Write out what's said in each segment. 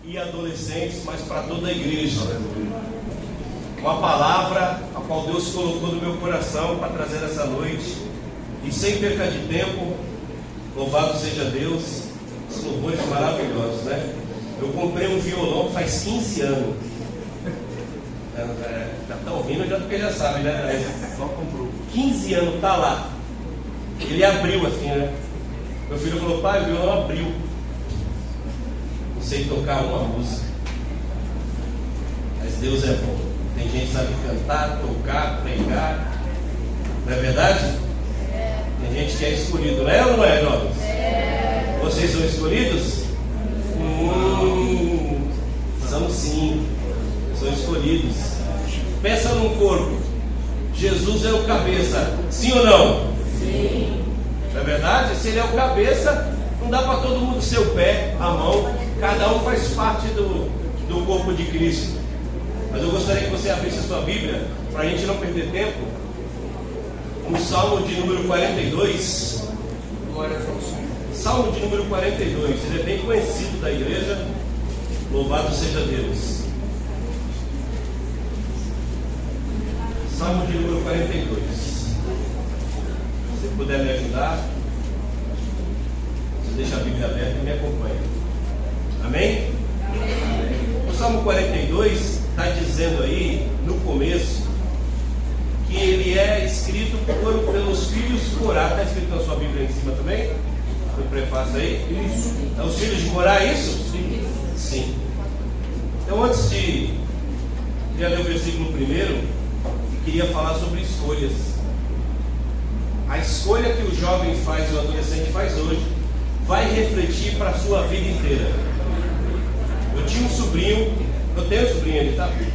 e adolescentes, mas para toda a igreja. Uma palavra a qual Deus colocou no meu coração para trazer essa noite. E sem perca de tempo, louvado seja Deus, os louvores maravilhosos, né? Eu comprei um violão faz 15 anos. Já está ouvindo, já porque já sabe, né? Só comprou. 15 anos, tá lá. Ele abriu assim, né? Meu filho falou: pai, o violão abriu. Não sei tocar uma música, mas Deus é bom. Tem gente que sabe cantar, tocar, pregar. Não é verdade? Tem gente que é escolhido, não é ou não é, jovens? Vocês são escolhidos? São sim, são escolhidos. Pensa num corpo. Jesus é o cabeça, sim ou não? Sim. Não é verdade? Se ele é o cabeça, não dá para todo mundo ser o pé, a mão. Cada um faz parte do corpo de Cristo. Mas eu gostaria que você abrisse a sua Bíblia, para a gente não perder tempo, no Salmo de número 42. Glória a Deus. Salmo de número 42, ele é bem conhecido da igreja. Louvado seja Deus. Salmo de número 42. Se você puder me ajudar, você deixa a Bíblia aberta e me acompanha. Amém? Amém. O Salmo 42 está dizendo aí, no começo, que ele é escrito pelos filhos de Corá. Está escrito na sua Bíblia em cima também? No prefácio aí? Isso. É os filhos de Corá, é isso? Sim. Sim. Então, antes de ler o versículo primeiro, eu queria falar sobre escolhas. A escolha que o jovem faz e o adolescente faz hoje vai refletir para a sua vida inteira. Eu tinha um sobrinho, eu tenho um sobrinho, ele está vivo.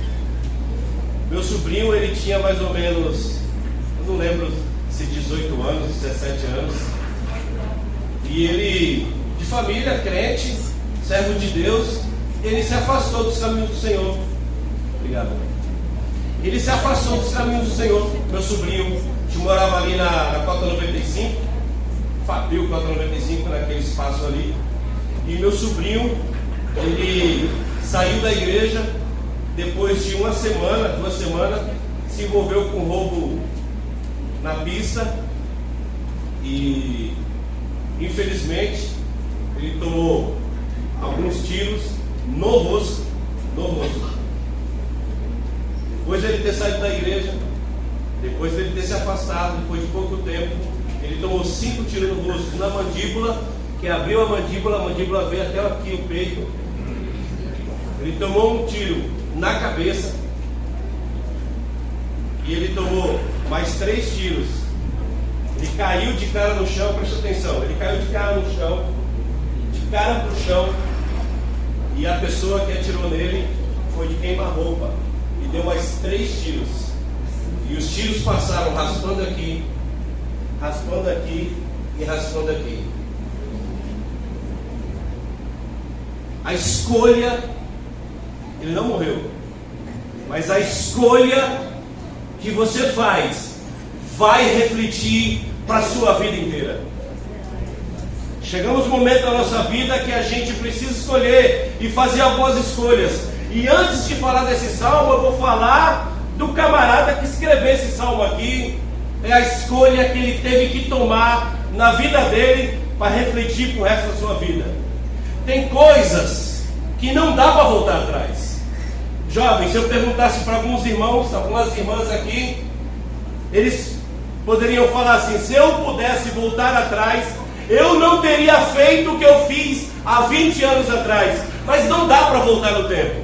Meu sobrinho, ele tinha mais ou menos, eu não lembro se 18 anos, 17 anos. E ele, de família, crente, servo de Deus, ele se afastou dos caminhos do Senhor. Obrigado. Ele se afastou dos caminhos do Senhor. Meu sobrinho, que morava ali na Cota 95, Fabio Cota 95, naquele espaço ali. E meu sobrinho, ele saiu da igreja, depois de 2 semanas, se envolveu com roubo na pista e, infelizmente, ele tomou alguns tiros no rosto. Depois de ele ter saído da igreja, depois de ele ter se afastado, depois de pouco tempo, ele tomou 5 tiros no rosto, na mandíbula, que abriu a mandíbula veio até aqui o peito. Ele tomou um tiro na cabeça e ele tomou mais 3 tiros. Ele caiu de cara no chão, presta atenção, ele caiu de cara no chão, de cara pro chão, e a pessoa que atirou nele foi de queima-roupa e deu mais 3 tiros. E os tiros passaram raspando aqui e raspando aqui. A escolha, ele não morreu, mas a escolha que você faz vai refletir para a sua vida inteira. Chegamos no momento da nossa vida que a gente precisa escolher e fazer algumas escolhas. E antes de falar desse salmo, eu vou falar do camarada que escreveu esse salmo aqui. É a escolha que ele teve que tomar na vida dele para refletir para o resto da sua vida. Tem coisas que não dá para voltar atrás. Jovens, se eu perguntasse para alguns irmãos, algumas irmãs aqui, eles poderiam falar assim: se eu pudesse voltar atrás, eu não teria feito o que eu fiz há 20 anos atrás. Mas não dá para voltar no tempo.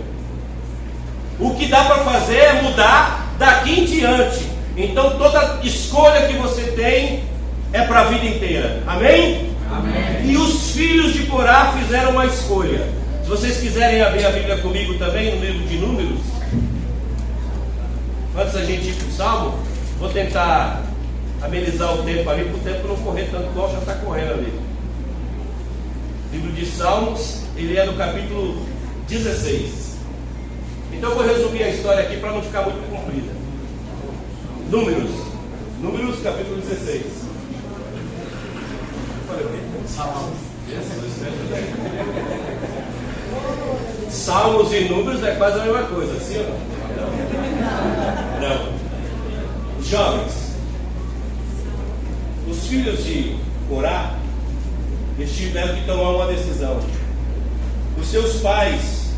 O que dá para fazer é mudar daqui em diante. Então toda escolha que você tem é para a vida inteira. Amém? Amém. E os filhos de Corá fizeram uma escolha. Se vocês quiserem abrir a Bíblia comigo também, no livro de Números, antes da gente ir para o Salmo, vou tentar amenizar o tempo ali, para o tempo não correr tanto igual já está correndo ali. Livro de Salmos, ele é no capítulo 16. Então eu vou resumir a história aqui para não ficar muito comprida. Números capítulo 16. Salmos. Salmos e Números é quase a mesma coisa, sim ou não? Não. Jovens, os filhos de Corá, eles tiveram que tomar uma decisão. Os seus pais,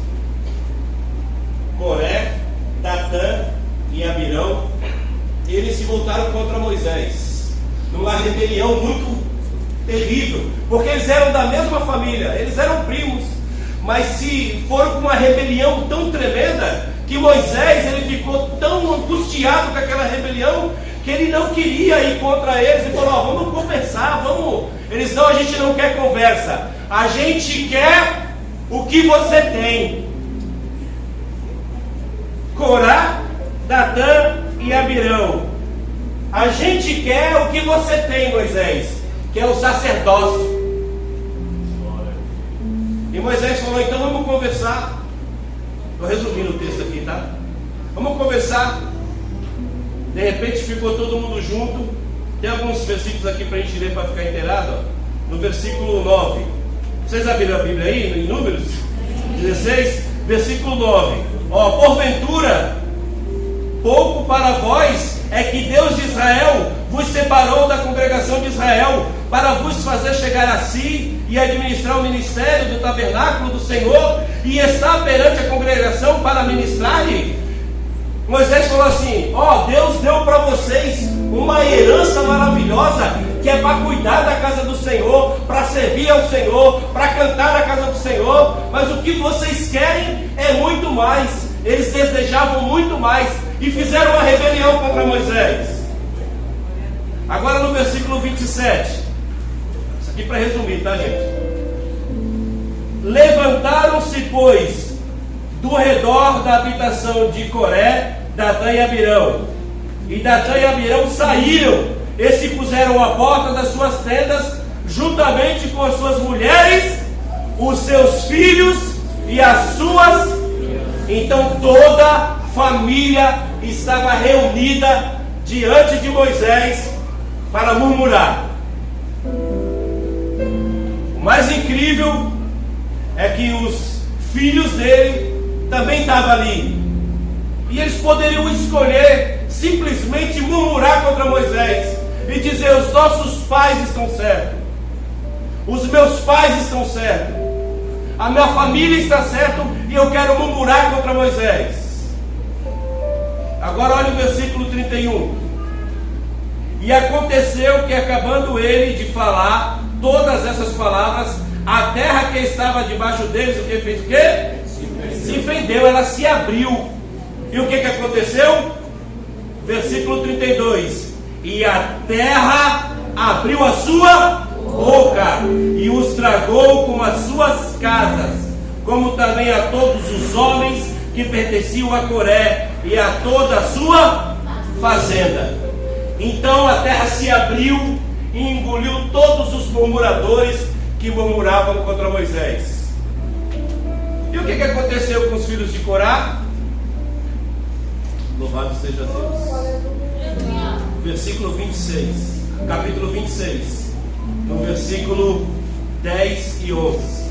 Coré, Datã e Abirão, eles se voltaram contra Moisés, numa rebelião muito terrível, porque eles eram da mesma família, eles eram primos, mas se foram com uma rebelião tão tremenda, que Moisés ele ficou tão angustiado com aquela rebelião, que ele não queria ir contra eles, e falou, vamos conversar, vamos. Eles não, a gente não quer conversa, a gente quer o que você tem. Corá, Datã e Abirão, a gente quer o que você tem, Moisés, que é o sacerdócio. E Moisés falou, então vamos conversar. Estou resumindo o texto aqui, tá? Vamos conversar. De repente ficou todo mundo junto. Tem alguns versículos aqui para a gente ler, para ficar inteirado, ó. No versículo 9. Vocês abriram a Bíblia aí, em Números 16, versículo 9. Ó, porventura, pouco para vós é que Deus de Israel vos separou da congregação de Israel, para vos fazer chegar a si e administrar o ministério do tabernáculo do Senhor, e estar perante a congregação para ministrar-lhe. Moisés falou assim, Deus deu para vocês uma herança maravilhosa, que é para cuidar da casa do Senhor, para servir ao Senhor, para cantar na casa do Senhor, mas o que vocês querem é muito mais. Eles desejavam muito mais e fizeram uma rebelião contra Moisés. Agora no versículo 27, isso aqui para resumir, tá, gente? Levantaram-se, pois, do redor da habitação de Coré, Datã e Abirão. E Datã e Abirão saíram e se puseram à porta das suas tendas, juntamente com as suas mulheres, os seus filhos e as suas. Então toda a família estava reunida diante de Moisés para murmurar. O mais incrível é que os filhos dele também estavam ali. E eles poderiam escolher simplesmente murmurar contra Moisés e dizer, os nossos pais estão certos, os meus pais estão certos, a minha família está certa e eu quero murmurar contra Moisés. Agora olha o versículo 31. E aconteceu que, acabando ele de falar todas essas palavras, a terra que estava debaixo deles, o que fez o quê? Se fendeu, ela se abriu. E o que aconteceu? Versículo 32. E a terra abriu a sua boca e os tragou com as suas casas, como também a todos os homens que pertenciam a Coré e a toda a sua fazenda. Então a terra se abriu e engoliu todos os murmuradores que murmuravam contra Moisés. E o que aconteceu com os filhos de Corá? Louvado seja Deus. Versículo 26, capítulo 26, no versículo 10 e 11.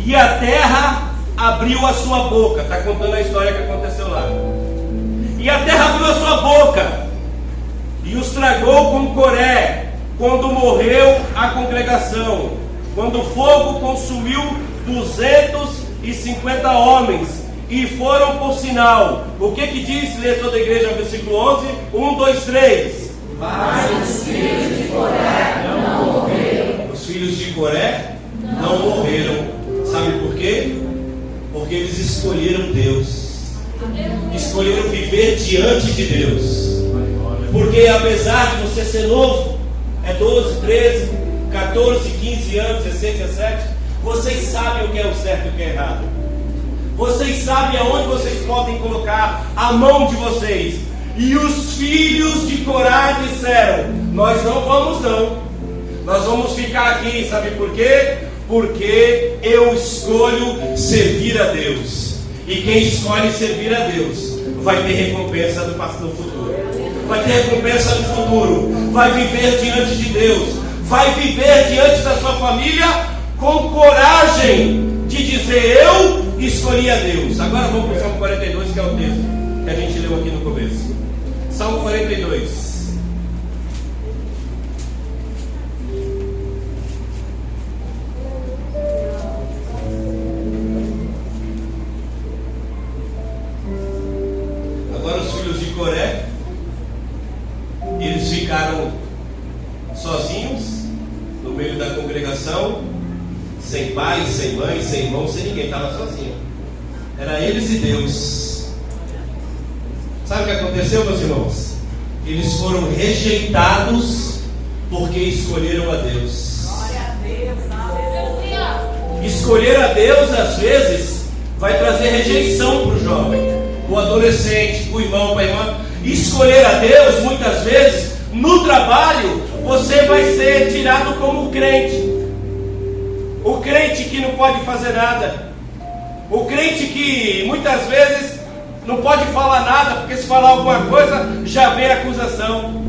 E a terra abriu a sua boca. Está contando a história que aconteceu lá. E a terra abriu a sua boca e os tragou com Coré, quando morreu a congregação, quando o fogo consumiu 250 homens, e foram por sinal. O que diz? Lê toda a igreja, versículo 11. 1, 2, 3. Mas os filhos de Coré não morreram. Os filhos de Coré não morreram. Sabe por quê? Porque eles escolheram Deus. Escolheram viver diante de Deus. Porque apesar de você ser novo, é 12, 13, 14, 15 anos, 16, 17, vocês sabem o que é o certo e o que é errado. Vocês sabem aonde vocês podem colocar a mão de vocês. E os filhos de Corá disseram: nós não vamos não. Nós vamos ficar aqui, sabe por quê? Porque eu escolho servir a Deus. E quem escolhe servir a Deus vai ter recompensa no futuro. vai ter recompensa no futuro, vai viver diante de Deus, vai viver diante da sua família com coragem de dizer: eu escolhi a Deus. Agora vamos para o Salmo 42, que é o texto que a gente leu aqui no começo. Salmo 42. Agora os filhos de Coré, eles ficaram sozinhos no meio da congregação, sem pai, sem mãe, sem irmão, sem ninguém, estava sozinho. Era eles e Deus. Sabe o que aconteceu, meus irmãos? Eles foram rejeitados porque escolheram a Deus. Escolher a Deus, às vezes, vai trazer rejeição para o jovem, para o adolescente, para o irmão, para a irmã. Escolher a Deus, muitas vezes, no trabalho, você vai ser tirado como crente. O crente que não pode fazer nada. O crente que muitas vezes não pode falar nada, porque se falar alguma coisa, já vem a acusação.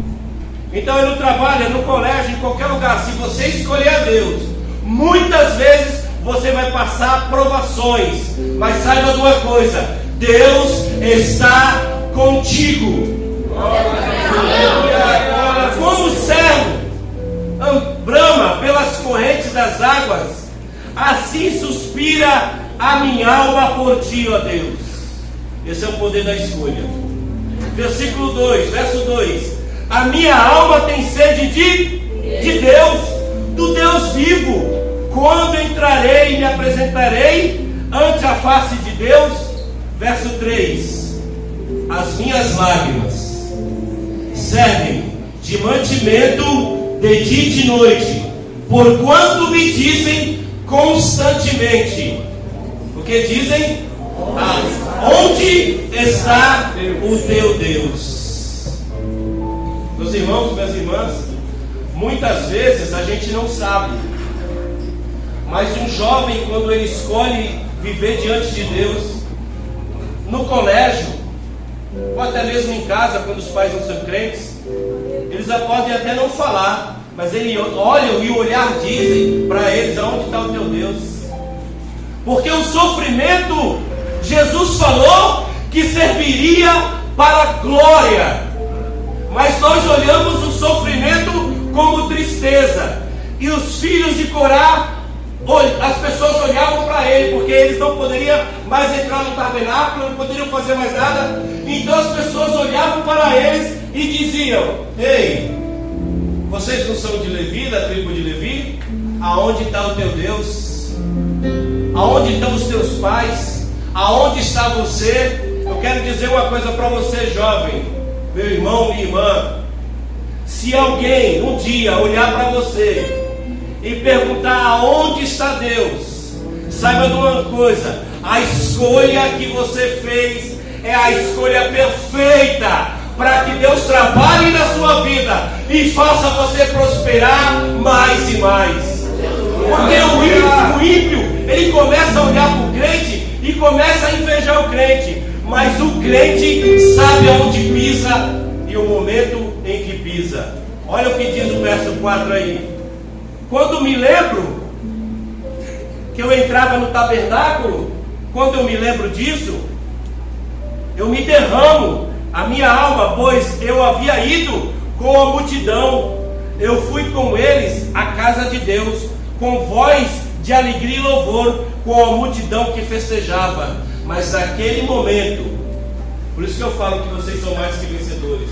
Então é no trabalho, é no colégio, em qualquer lugar. Se você escolher a Deus, muitas vezes você vai passar provações. Mas saiba de uma coisa: Deus está contigo. Como o servo brama pelas correntes das águas, assim suspira a minha alma por ti, ó Deus. Esse é o poder da escolha. Versículo 2, verso 2: a minha alma tem sede de Deus, do Deus vivo. Quando entrarei e me apresentarei ante a face de Deus? Verso 3: as minhas lágrimas servem de mantimento de dia e de noite, porquanto me dizem constantemente. O que dizem? Onde está o teu Deus? Meus irmãos, minhas irmãs, muitas vezes a gente não sabe, mas um jovem, quando ele escolhe viver diante de Deus, no colégio, ou até mesmo em casa, quando os pais não são crentes, eles podem até não falar, mas eles olham e o olhar dizem para eles: aonde está o teu Deus? Porque o sofrimento, Jesus falou que serviria para a glória, mas nós olhamos o sofrimento como tristeza. E os filhos de Corá, as pessoas olhavam para ele, porque eles não poderiam mais entrar no tabernáculo, não poderiam fazer mais nada. Então as pessoas olhavam para eles e diziam: ei, vocês não são de Levi, da tribo de Levi? Aonde está o teu Deus? Aonde estão os teus pais? Aonde está você? Eu quero dizer uma coisa para você, jovem, meu irmão, minha irmã. Se alguém um dia olhar para você e perguntar aonde está Deus, saiba de uma coisa: a escolha que você fez é a escolha perfeita para que Deus trabalhe na sua vida e faça você prosperar mais e mais. Porque o ímpio, ele começa a olhar para o crente e começa a invejar o crente, mas o crente sabe aonde pisa e o momento em que pisa. Olha o que diz o verso 4 aí: quando me lembro que eu entrava no tabernáculo, quando eu me lembro disso, eu me derramo a minha alma, pois eu havia ido com a multidão. Eu fui com eles à casa de Deus, com voz de alegria e louvor, com a multidão que festejava. Mas naquele momento, por isso que eu falo que vocês são mais que vencedores,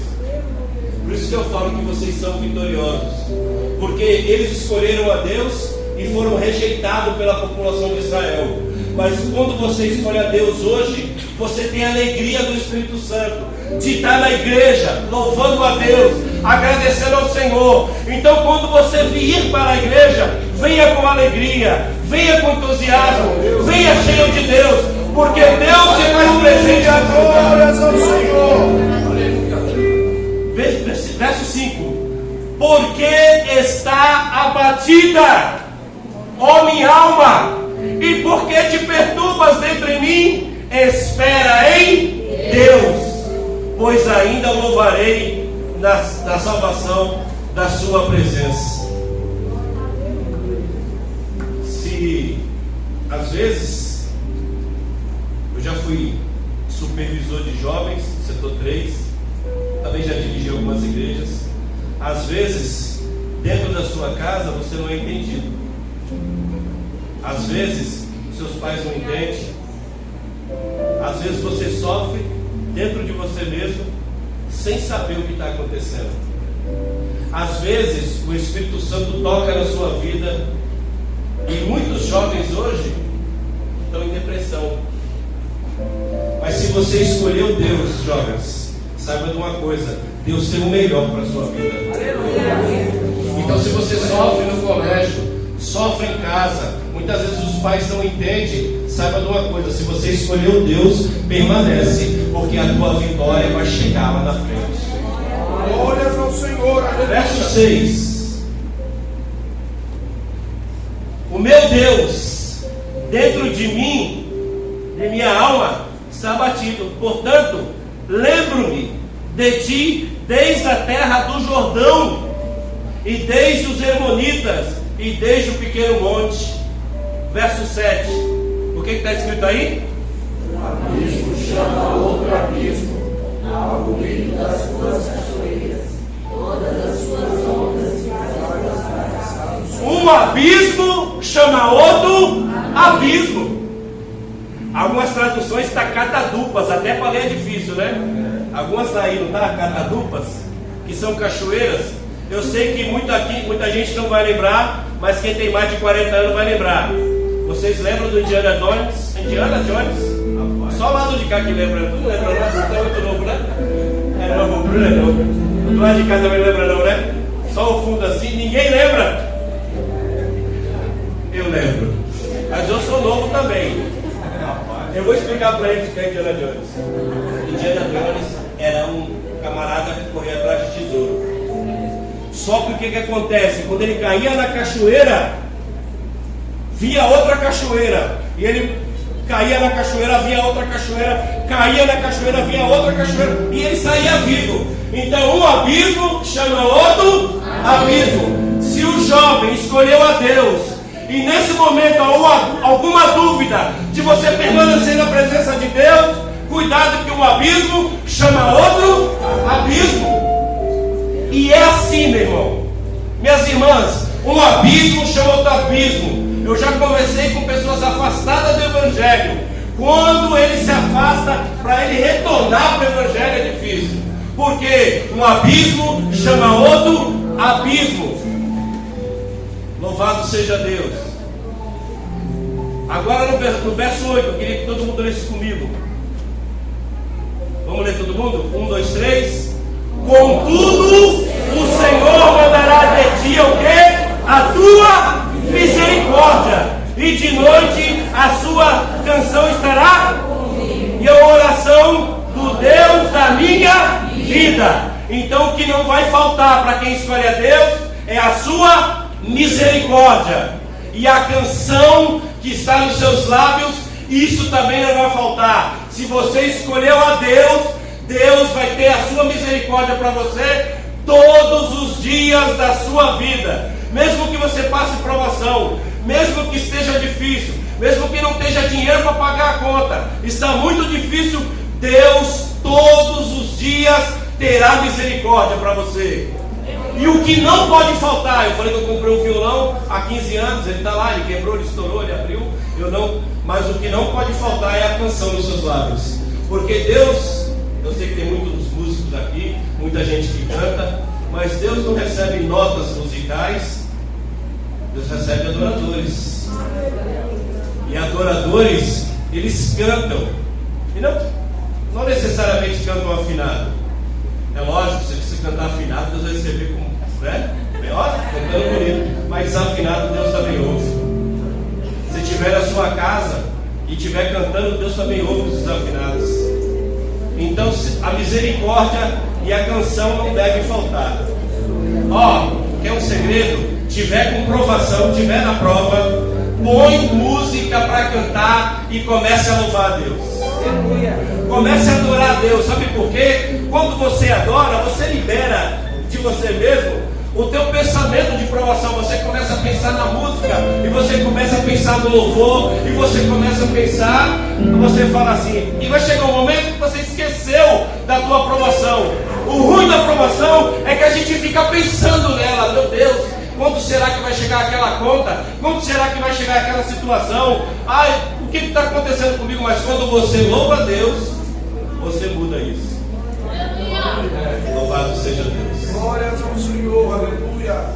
por isso que eu falo que vocês são vitoriosos, porque eles escolheram a Deus e foram rejeitados pela população de Israel. Mas quando você escolhe a Deus hoje, você tem a alegria do Espírito Santo de estar na igreja, louvando a Deus, agradecendo ao Senhor. Então quando você vir para a igreja, venha com alegria, venha com entusiasmo, venha cheio de Deus, porque Deus se faz presente a glórias ao Senhor. Verso 5: porque está abatida, ó minha alma, e porque te perturbas dentro de mim, espera em Deus, pois ainda louvarei da salvação da sua presença. Se às vezes eu já fui supervisor de jovens, setor 3, também já dirigi algumas igrejas. Às vezes, dentro da sua casa, você não é entendido. Às vezes, seus pais não entendem. Às vezes você sofre dentro de você mesmo, sem saber o que está acontecendo. Às vezes, o Espírito Santo toca na sua vida, e muitos jovens hoje estão em depressão. Mas se você escolheu Deus, jovens, saiba de uma coisa: Deus tem o melhor para a sua vida. Então, se você sofre no colégio, sofre em casa, muitas vezes os pais não entendem, saiba de uma coisa: se você escolheu Deus, permanece, porque a tua vitória vai chegar lá na frente. Glórias ao Senhor. Verso 6: o meu Deus dentro de mim, de minha alma, está abatido. Portanto, lembro-me de ti desde a terra do Jordão, e desde os Hermonitas, e desde o pequeno monte. Verso 7. O que está escrito aí? Um abismo chama outro abismo, ao ruído das suas cachoeiras, todas as suas ondas e as águas para. Um abismo chama outro abismo. Algumas traduções está catadupas, até para ler é difícil, né? Algumas aí não está catadupas, que são cachoeiras. Eu sei que muita gente não vai lembrar, mas quem tem mais de 40 anos vai lembrar. Vocês lembram do Indiana Jones? Indiana Jones? Só o lado de cá que lembra. Tu não lembra não? Tu é muito novo, né? É novo, Bruno é novo. Do lado de cá também lembra não, né? Só o fundo assim, ninguém lembra. Eu lembro. Mas eu sou novo também. Eu vou explicar para eles o que é Indiana Jones. Indiana Jones era um camarada que corria atrás de tesouro. Só que o que acontece? Quando ele caía na cachoeira, via outra cachoeira. E ele caía na cachoeira, via outra cachoeira. Caía na cachoeira, via outra cachoeira. E ele saía vivo. Então um abismo chama outro abismo. Se o jovem escolheu a Deus, e nesse momento há alguma dúvida de você permanecer na presença de Deus, cuidado que um abismo chama outro abismo. E é assim, meu irmão, minhas irmãs, um abismo chama outro abismo. Eu já conversei com pessoas afastadas do Evangelho. Quando ele se afasta, para ele retornar para o Evangelho é difícil. Porque um abismo chama outro abismo. Louvado seja Deus. Agora no verso 8, eu queria que todo mundo lesse comigo. Vamos ler todo mundo? 1, 2, 3. Contudo, o Senhor mandará de ti o quê? A tua misericórdia, e de noite a sua canção estará, e a oração do Deus da minha vida. Então o que não vai faltar para quem escolhe a Deus é a sua misericórdia, e a canção que está nos seus lábios, isso também não vai faltar. Se você escolheu a Deus, Deus vai ter a sua misericórdia para você todos os dias da sua vida. Mesmo que você passe provação, mesmo que esteja difícil, mesmo que não tenha dinheiro para pagar a conta, está muito difícil, Deus todos os dias terá misericórdia para você. E o que não pode faltar, eu falei que eu comprei um violão há 15 anos, ele está lá, ele quebrou, ele estourou, ele abriu, mas o que não pode faltar é a canção nos seus lábios. Porque Deus, eu sei que tem muitos músicos aqui, muita gente que canta, mas Deus não recebe notas musicais, Deus recebe adoradores. E adoradores, eles cantam, e não necessariamente cantam afinado. É lógico, se você cantar afinado, Deus vai receber como, né? Ótimo, cantando bonito, mas desafinado Deus também ouve. Se estiver na sua casa e estiver cantando, Deus também ouve os desafinados. Então a misericórdia e a canção não devem faltar. Quer um segredo? Tiver com provação, tiver na prova, põe música para cantar e comece a louvar a Deus. Comece a adorar a Deus. Sabe por quê? Quando você adora, você libera de você mesmo o teu pensamento de provação. Você começa a pensar na música, e você começa a pensar no louvor, e você começa a pensar, você fala assim, e vai chegar um momento que você esqueceu da tua aprovação. O ruim da aprovação é que a gente fica pensando nela. Meu Deus, quando será que vai chegar aquela conta? Quando será que vai chegar aquela situação? Ai, o que está acontecendo comigo? Mas quando você louva a Deus, você muda isso. Louvado seja Deus. Glória ao Senhor, aleluia.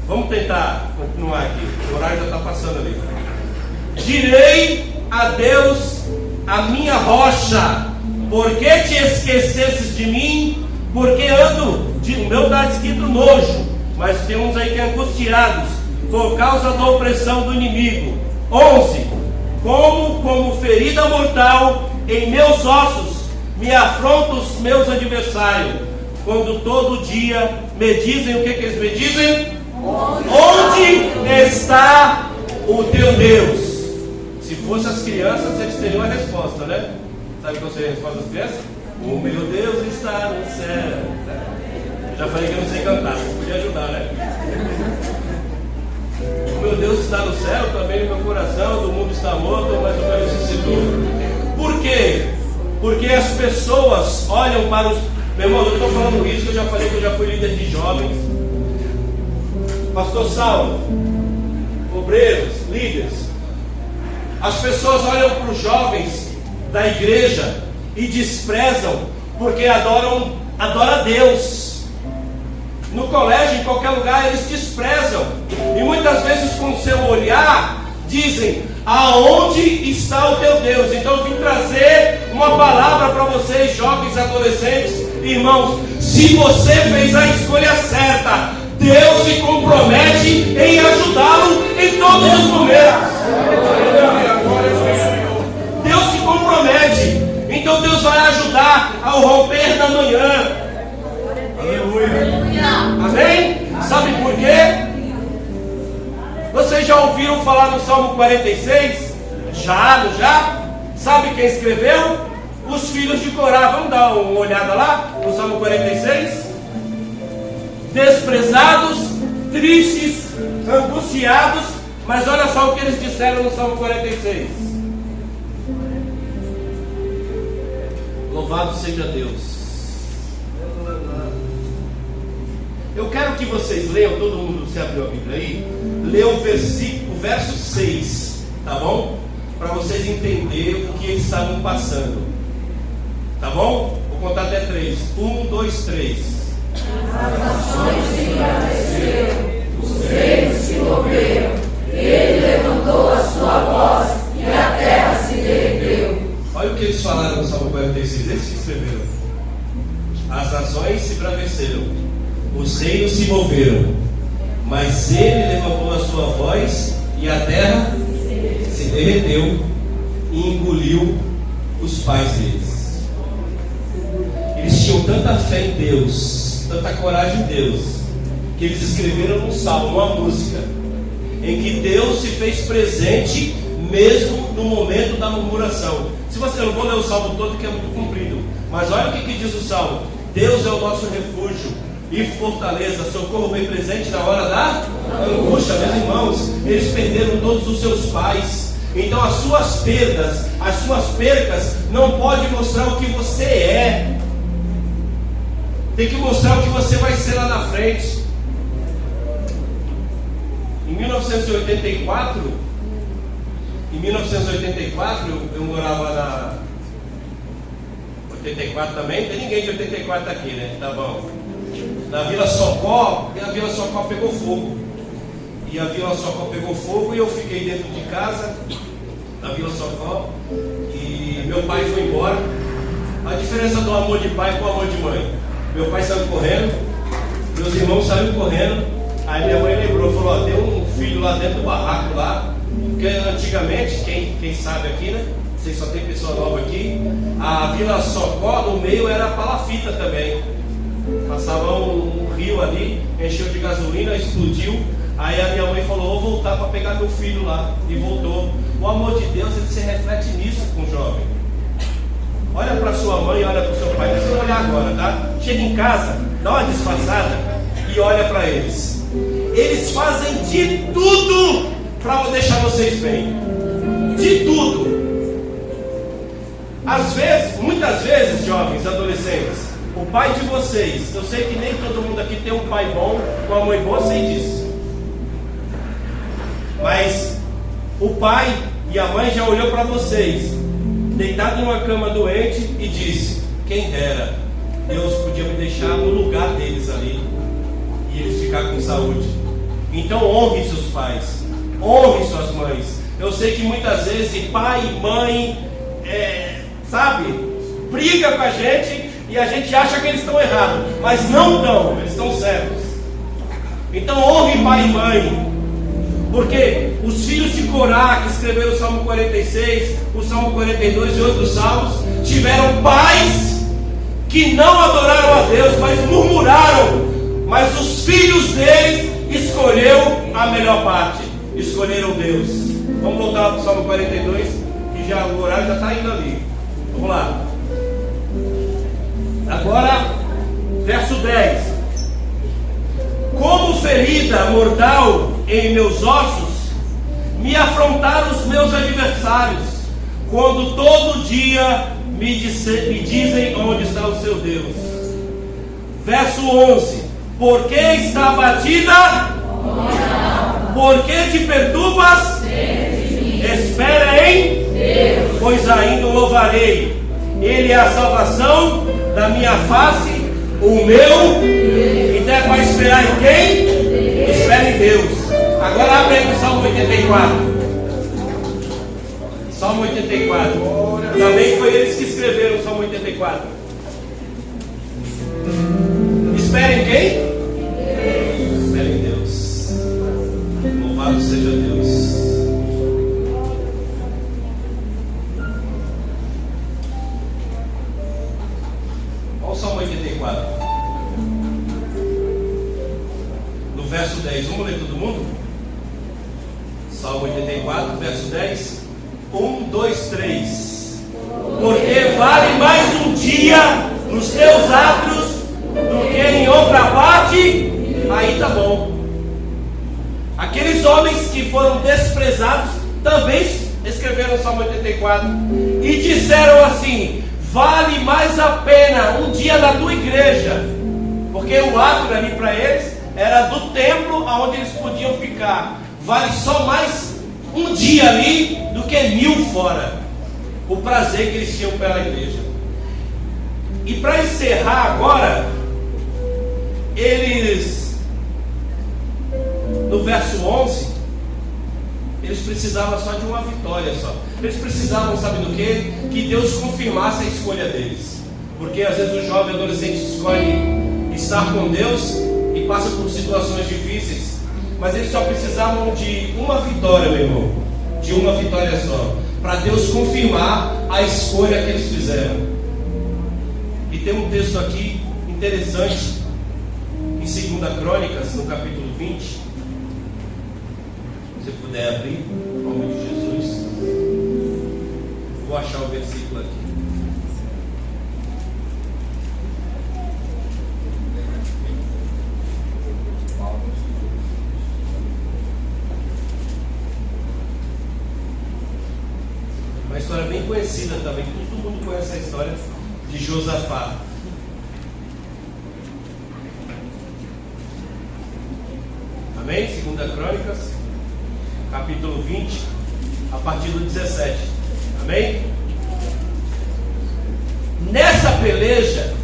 Vamos tentar continuar aqui, o horário já está passando ali. Direi a Deus, a minha rocha, por que te esquecesses de mim? Porque ando, o meu está escrito nojo, mas tem uns aí que é angustiados, por causa da opressão do inimigo. 11. Como ferida mortal em meus ossos, me afrontam os meus adversários, quando todo dia me dizem, o que eles me dizem? Onde está o teu Deus? Se fosse as crianças, eles teriam a resposta, né? Sabe qual seria a resposta das crianças? O meu Deus está no céu. Eu já falei que eu não sei cantar, você podia ajudar, né? O meu Deus está no céu, também no meu coração, do mundo está morto, mas o meu ressuscitou. Por quê? Porque as pessoas olham para os... Meu irmão, eu estou falando isso, eu já falei que eu já fui líder de jovens. Pastor Saulo, obreiros, líderes. As pessoas olham para os jovens da igreja e desprezam, porque adoram a Deus. No colégio, em qualquer lugar, eles desprezam. E muitas vezes com o seu olhar, dizem, aonde está o teu Deus? Então eu vim trazer uma palavra para vocês, jovens, adolescentes, irmãos. Se você fez a escolha certa, Deus se compromete em ajudá-lo em todos os momentos. Deus se compromete. Então Deus vai ajudar ao romper da manhã. Aleluia. Amém? Sabe por quê? Vocês já ouviram falar no Salmo 46? Já? Sabe quem escreveu? Os filhos de Corá. Vamos dar uma olhada lá no Salmo 46? Desprezados, tristes, angustiados. Mas olha só o que eles disseram no Salmo 46. Louvado seja Deus. Eu quero que vocês leiam, todo mundo se abriu a Bíblia aí, leia o verso 6, tá bom? Para vocês entenderem o que eles estavam passando, tá bom? Vou contar até 3, 1, 2, 3. As nações se engrandeceram, os reinos se moveram, ele levantou a sua voz e a terra se derreteu. Olha o que eles falaram no Salmo 46, eles que escreveram. As nações se embraveceram, os reinos se moveram, mas ele levantou a sua voz e a terra se derreteu e engoliu os pais deles. Eles tinham tanta fé em Deus, tanta coragem em Deus, que eles escreveram um salmo, uma música, em que Deus se fez presente mesmo no momento da murmuração. Se você, eu não vou ler o salmo todo que é muito comprido, mas olha o que diz o salmo: Deus é o nosso refúgio e fortaleza, socorro bem presente na hora da angústia. Meus irmãos, eles perderam todos os seus pais. Então as suas percas não podem mostrar o que você é. Tem que mostrar o que você vai ser lá na frente. Em 1984, eu morava na 84 também. Não tem ninguém de 84 aqui, né? Tá bom. Na Vila Socó, e a Vila Socó pegou fogo. E eu fiquei dentro de casa, na Vila Socó, e meu pai foi embora. A diferença do amor de pai com o amor de mãe: meu pai saiu correndo, meus irmãos saíram correndo. Aí minha mãe lembrou, falou: ó, tem um filho lá dentro do barraco lá. Porque antigamente, quem sabe aqui, né? Vocês só tem pessoa nova aqui. A Vila Socó, no meio, era palafita também. Passava um rio ali, encheu de gasolina, explodiu. Aí a minha mãe falou: vou voltar para pegar meu filho lá. E voltou. O amor de Deus, ele se reflete nisso com o jovem. Olha para sua mãe, olha para o seu olhar agora, tá? Chega em casa, dá uma disfarçada e olha para eles. Eles fazem de tudo para deixar vocês bem. De tudo. Às vezes, muitas vezes, jovens, adolescentes, o pai de vocês, eu sei que nem todo mundo aqui tem um pai bom, uma mãe boa, sei disso. Mas o pai e a mãe já olhou para vocês, deitado em uma cama doente, e disse: quem dera, Deus podia me deixar no lugar deles ali, e eles ficar com saúde. Então honre seus pais, honre suas mães. Eu sei que muitas vezes pai e mãe, briga com a gente, e a gente acha que eles estão errados, mas não estão, eles estão certos. Então honre pai e mãe, porque os filhos de Corá, que escreveram o Salmo 46, o Salmo 42 e outros salmos, tiveram pais que não adoraram a Deus, mas murmuraram. Mas os filhos deles escolheram a melhor parte, escolheram Deus. Vamos voltar para o Salmo 42, que já, o horário já está indo ali. Vamos lá. Agora, verso 10. Como ferida mortal em meus ossos, me afrontaram os meus adversários, quando todo dia me dizem onde está o seu Deus. Verso 11. Por que está abatida? Por que te perturbas? Espera em Deus, pois ainda o louvarei. Ele é a salvação da minha face, o meu. Então é para esperar em quem? Espera em Deus. Agora abre aí o Salmo 84. Salmo 84. Também foi eles que escreveram o Salmo 84. Espera em quem? Espera em Deus. Louvado seja Deus. Olha o Salmo 84. No verso 10. Vamos ler todo mundo? Salmo 84, verso 10. 1, 2, 3. Porque vale mais um dia nos teus átrios do que em outra parte. Aí tá bom. Aqueles homens que foram desprezados também escreveram o Salmo 84 e disseram assim: vale mais a pena um dia na tua igreja, porque o átrio ali para eles era do templo onde eles podiam ficar. Vale só mais um dia ali do que 1000 fora. O prazer que eles tinham pela igreja. E para encerrar agora, eles, no verso 11, eles precisavam só de uma vitória só. Eles precisavam, sabe do quê? Que Deus confirmasse a escolha deles. Porque às vezes o jovem adolescente escolhe estar com Deus e passa por situações difíceis. Mas eles só precisavam de uma vitória, meu irmão. De uma vitória só, para Deus confirmar a escolha que eles fizeram. E tem um texto aqui interessante em 2 Crônicas, no capítulo 20. Se você puder abrir, em nome de Jesus. Vou achar o versículo aqui. Uma história bem conhecida também, todo mundo conhece a história de Josafá. Amém? 2 Crônicas, capítulo 20, a partir do 17. Amém? Nessa peleja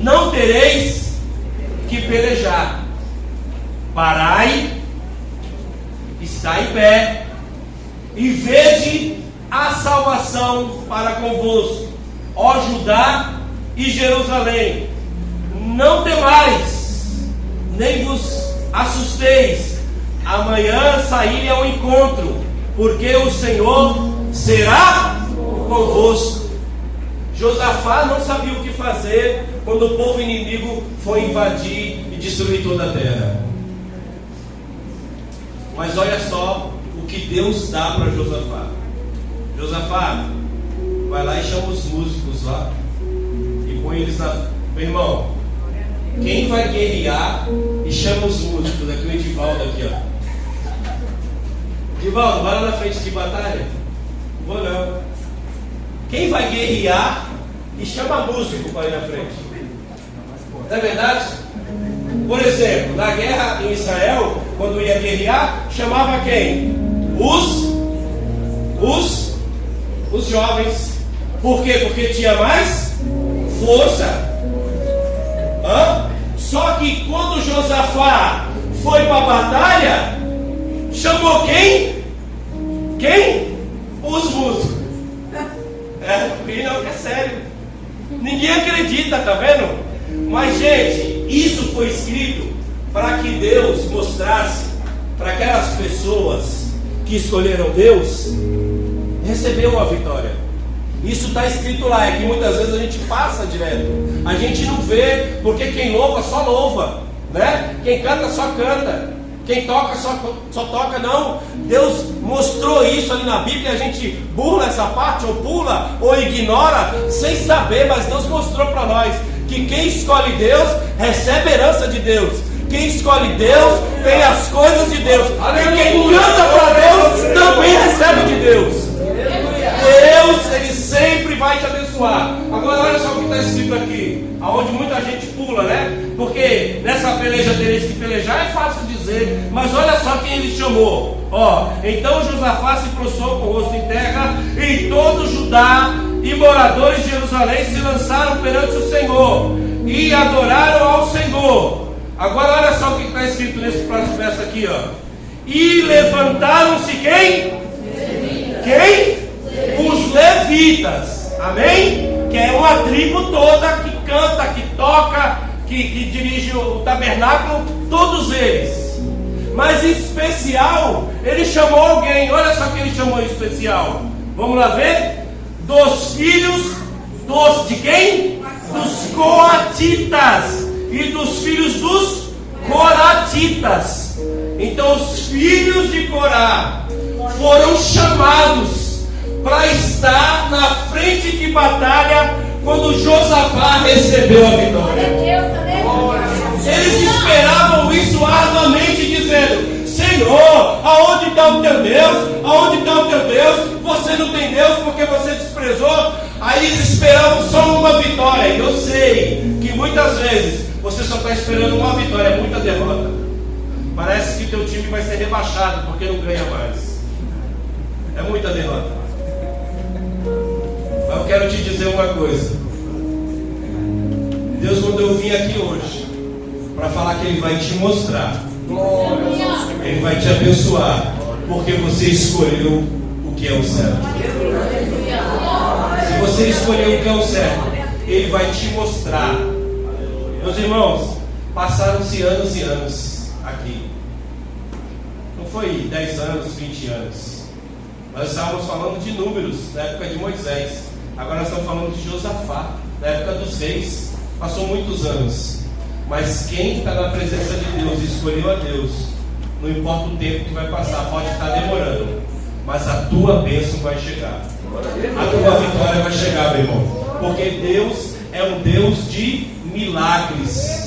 não tereis que pelejar. Parai, está em pé, e vede a salvação para convosco, ó Judá e Jerusalém. Não temais, nem vos assusteis. Amanhã sairei ao encontro, porque o Senhor será convosco. Josafá não sabia o que fazer quando o povo inimigo foi invadir e destruir toda a terra. Mas olha só o que Deus dá para Josafá. Josafá, vai lá e chama os músicos lá e com eles na... Meu irmão, quem vai guerrear e chama os músicos? Aqui o Edivaldo aqui, ó. Edivaldo, vai lá na frente de batalha? Não vou não. Quem vai guerrear e chama músico para ir na frente? Não é verdade? Por exemplo, na guerra em Israel, quando ia guerrear, chamava quem? Os jovens. Por quê? Porque tinha mais força. Só que quando Josafá foi para a batalha, chamou quem? Quem? Os músicos. Não, é sério. Ninguém acredita, tá vendo? Mas, gente, isso foi escrito para que Deus mostrasse para aquelas pessoas que escolheram Deus receber uma vitória. Isso está escrito lá, é que muitas vezes a gente passa direto, a gente não vê, porque quem louva só louva, né? Quem canta só canta, quem toca só toca. Não, Deus mostrou isso ali na Bíblia, a gente burla essa parte, ou pula, ou ignora, sem saber, mas Deus mostrou para nós que quem escolhe Deus recebe a herança de Deus. Quem escolhe Deus tem as coisas de Deus. E quem canta para Deus também recebe de Deus. Deus, Ele sempre vai te abençoar. Agora olha só o que está escrito aqui, aonde muita gente pula, né? Porque nessa peleja deles que pelejar é fácil dizer, mas olha só quem Ele chamou. Então Josafá se prostrou com o rosto em terra, e todo Judá e moradores de Jerusalém se lançaram perante o Senhor e adoraram ao Senhor. Agora olha só o que está escrito nesse próximo verso aqui, E levantaram-se quem? Quem? Os levitas, amém? Que é uma tribo toda que canta, que toca, que dirige o tabernáculo, todos eles. Mas em especial, ele chamou alguém, olha só que ele chamou em especial. Vamos lá ver? Dos filhos de quem? Dos coatitas e dos filhos dos coratitas. Então os filhos de Corá foram chamados para estar na frente de batalha quando Josafá recebeu a vitória. Eles esperavam isso arduamente, dizendo: Senhor, aonde está o teu Deus? Aonde está o teu Deus? Você não tem Deus porque você desprezou. Aí eles esperavam só uma vitória. E eu sei que muitas vezes você só está esperando uma vitória, é muita derrota. Parece que teu time vai ser rebaixado porque não ganha mais. É muita derrota. Mas eu quero te dizer uma coisa. Deus mandou eu vir aqui hoje para falar que Ele vai te mostrar, Ele vai te abençoar, porque você escolheu o que é o certo. Se você escolheu o que é o certo, Ele vai te mostrar. Meus irmãos, passaram-se anos e anos aqui. Não foi 10 anos, 20 anos. Nós estávamos falando de números na época de Moisés. Agora nós estamos falando de Josafá, na época dos reis. Passou muitos anos. Mas quem está na presença de Deus e escolheu a Deus, não importa o tempo que vai passar, pode estar demorando, mas a tua bênção vai chegar. A tua vitória vai chegar, meu irmão. Porque Deus é um Deus de milagres.